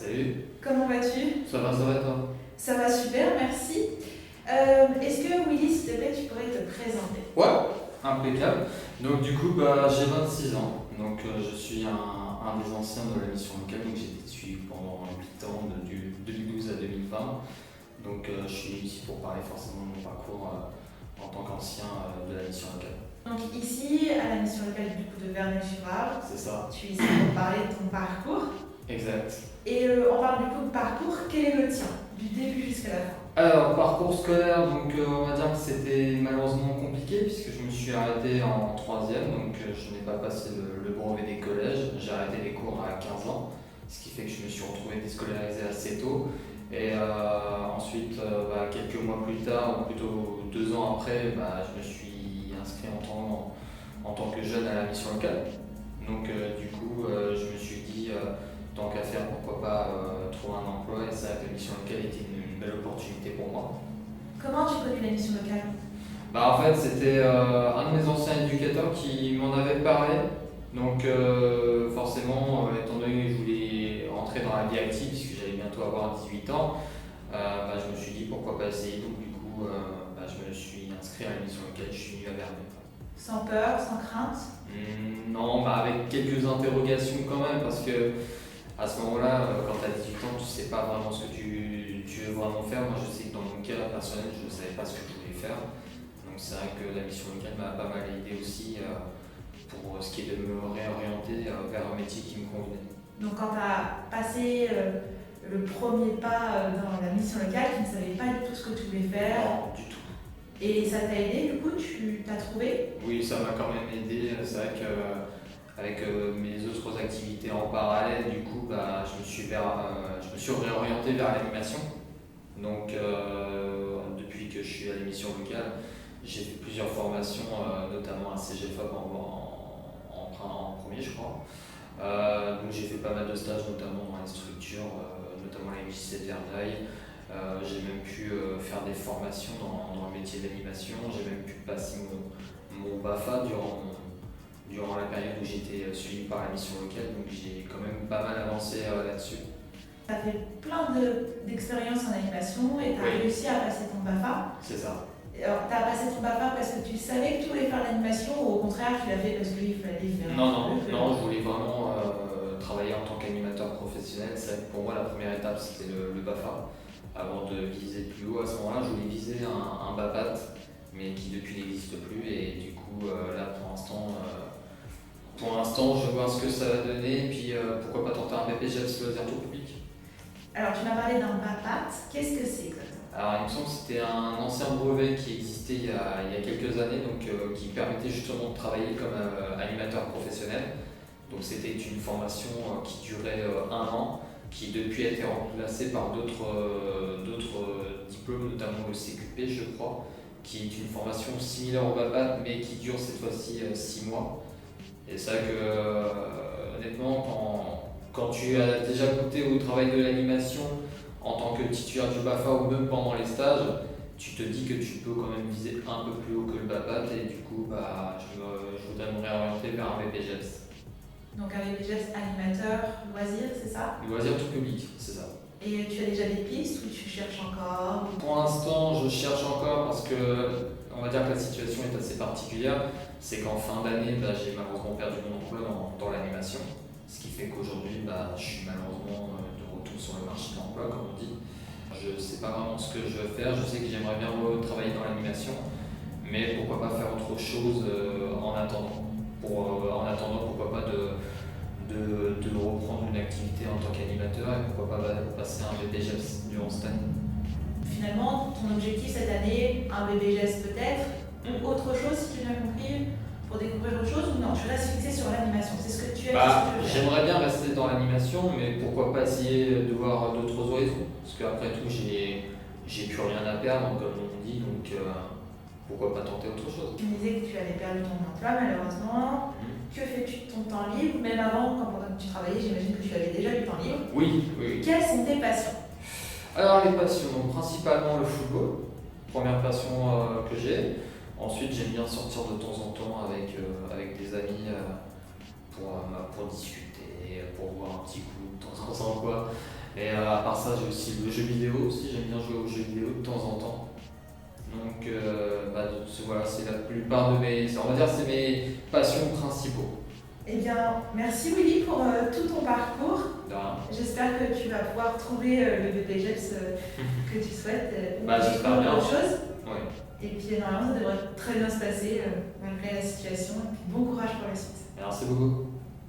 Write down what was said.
Salut, Comment vas-tu? ça va toi? Ça va super, merci. Est-ce que Willy, s'il te plaît, tu pourrais te présenter? Ouais, impeccable. Donc du coup, j'ai 26 ans. Donc je suis un des anciens de la mission locale. Donc j'ai été suivi pendant 8 ans, du 2012 à 2020. Donc je suis ici pour parler forcément de mon parcours en tant qu'ancien de la mission locale. Donc ici, à la mission locale du coup de Verneuil-sur-Arles, C'est ça. tu es ici pour parler de ton parcours. Exact. Et on parle du coup de parcours, quel est le tien? Du début jusqu'à la fin. Alors, parcours scolaire, donc on va dire que c'était malheureusement compliqué puisque je me suis arrêté en troisième, donc je n'ai pas passé le brevet des collèges. J'ai arrêté les cours à 15 ans, ce qui fait que je me suis retrouvé déscolarisé assez tôt. Et ensuite, quelques mois plus tard, ou plutôt 2 ans après, je me suis inscrit en tant que jeune à la mission locale. Donc du coup, je me suis dit, tant qu'à faire, pourquoi pas trouver un emploi, et ça, la mission locale était une belle opportunité pour moi. Comment tu connais la mission locale? En fait, c'était un de mes anciens éducateurs qui m'en avait parlé. Donc forcément, étant donné que je voulais rentrer dans la vie active, puisque j'allais bientôt avoir 18 ans, je me suis dit pourquoi pas essayer. Donc du coup, je me suis inscrit à la mission locale, je suis venu à Verneuil. Sans peur, sans crainte? Non, avec quelques interrogations quand même, parce que à ce moment-là, quand tu as 18 ans, tu sais pas vraiment ce que tu veux vraiment faire. Moi, je sais que dans mon cas personnel, je ne savais pas ce que je voulais faire. Donc, c'est vrai que la mission locale m'a pas mal aidé aussi pour ce qui est de me réorienter vers un métier qui me convenait. Donc quand tu as passé le premier pas dans la mission locale, tu ne savais pas du tout ce que tu voulais faire. Non, du tout. Et ça t'a aidé, du coup, tu t'as trouvé? Oui, ça m'a quand même aidé. C'est vrai que avec mes autres activités en parallèle, du coup, je me suis réorienté vers l'animation. Donc, depuis que je suis à l'émission locale, j'ai fait plusieurs formations, notamment à CGFAP en premier, je crois. Donc, j'ai fait pas mal de stages, notamment dans les structures, notamment la MJC de Verneuil. J'ai même pu faire des formations dans le métier d'animation. J'ai même pu passer mon BAFA durant la période où j'étais suivi par la mission locale, donc j'ai quand même pas mal avancé là-dessus. Tu as fait plein d'expériences en animation et tu as Oui. réussi à passer ton BAFA. C'est ça. Alors, tu as passé ton BAFA parce que tu savais que tu voulais faire l'animation ou au contraire tu l'as fait parce qu'il fallait faire Non, je voulais vraiment travailler en tant qu'animateur professionnel. C'est vrai que pour moi, la première étape, c'était le BAFA. Avant de viser plus haut, à ce moment-là, je voulais viser un BAPAT, mais qui depuis n'existe plus. Et du coup, là, pour l'instant, je vois ce que ça va donner. Et puis, pourquoi pas tenter un BPGEPS loisir tout public. Alors, tu m'as parlé d'un BAPAT. Qu'est-ce que c'est exactement? Alors, il me semble que c'était un ancien brevet qui existait il y a quelques années, donc qui permettait justement de travailler comme animateur professionnel. Donc, c'était une formation qui durait 1 an, qui depuis a été remplacée par d'autres diplômes, notamment le CQP, je crois, qui est une formation similaire au BAPAT, mais qui dure cette fois-ci 6 mois. Et c'est vrai que, honnêtement, quand tu as déjà goûté au travail de l'animation, en tant que titulaire du BAFA ou même pendant les stages, tu te dis que tu peux quand même viser un peu plus haut que le BAPAT et du coup, je voudrais me réorienter vers un BPGEPS. Donc, un BPGEPS animateur, loisir, c'est ça? Loisir tout public, c'est ça. Et tu as déjà des pistes ou tu cherches encore? Pour l'instant, je cherche encore parce que on va dire que la situation est assez particulière. C'est qu'en fin d'année, j'ai malheureusement perdu mon emploi dans l'animation. Ce qui fait qu'aujourd'hui, je suis malheureusement de retour sur le marché de l'emploi, comme on dit. Je ne sais pas vraiment ce que je veux faire. Je sais que j'aimerais bien retravailler dans l'animation, mais pourquoi pas faire autre chose en attendant. En attendant, pourquoi pas de reprendre une activité en tant qu'animateur et pourquoi pas passer un BPGEPS durant cette année. Finalement, ton objectif cette année, un BPGEPS peut-être, ou autre chose si j'ai bien compris, pour découvrir autre chose ou non? Tu restes fixé sur l'animation, c'est ce que tu as dit. J'aimerais bien rester dans l'animation, mais pourquoi pas essayer de voir d'autres horizons? Parce qu'après tout, j'ai plus rien à perdre, comme on dit, donc pourquoi pas tenter autre chose? Tu me disais que tu avais perdu ton emploi malheureusement. Que fais-tu de ton temps libre? Même avant, quand pendant que tu travaillais, j'imagine que tu avais déjà du temps libre. Oui. Quelles sont tes passions? Alors les passions, donc principalement le football, première passion que j'ai. Ensuite, j'aime bien sortir de temps en temps avec des amis pour discuter, pour boire un petit coup de temps en temps, quoi. Et à part ça, j'ai aussi le jeu vidéo aussi, j'aime bien jouer aux jeux vidéo de temps en temps. Donc voilà, c'est la plupart de on va dire c'est mes passions principaux. Eh bien, merci Willy pour tout ton parcours. De rien. J'espère que tu vas pouvoir trouver le BPGEPS que tu souhaites ou J'espère bien. autre chose. Ouais. Et puis normalement, ça devrait très bien se passer malgré la situation. Et puis, bon courage pour la suite. Merci beaucoup.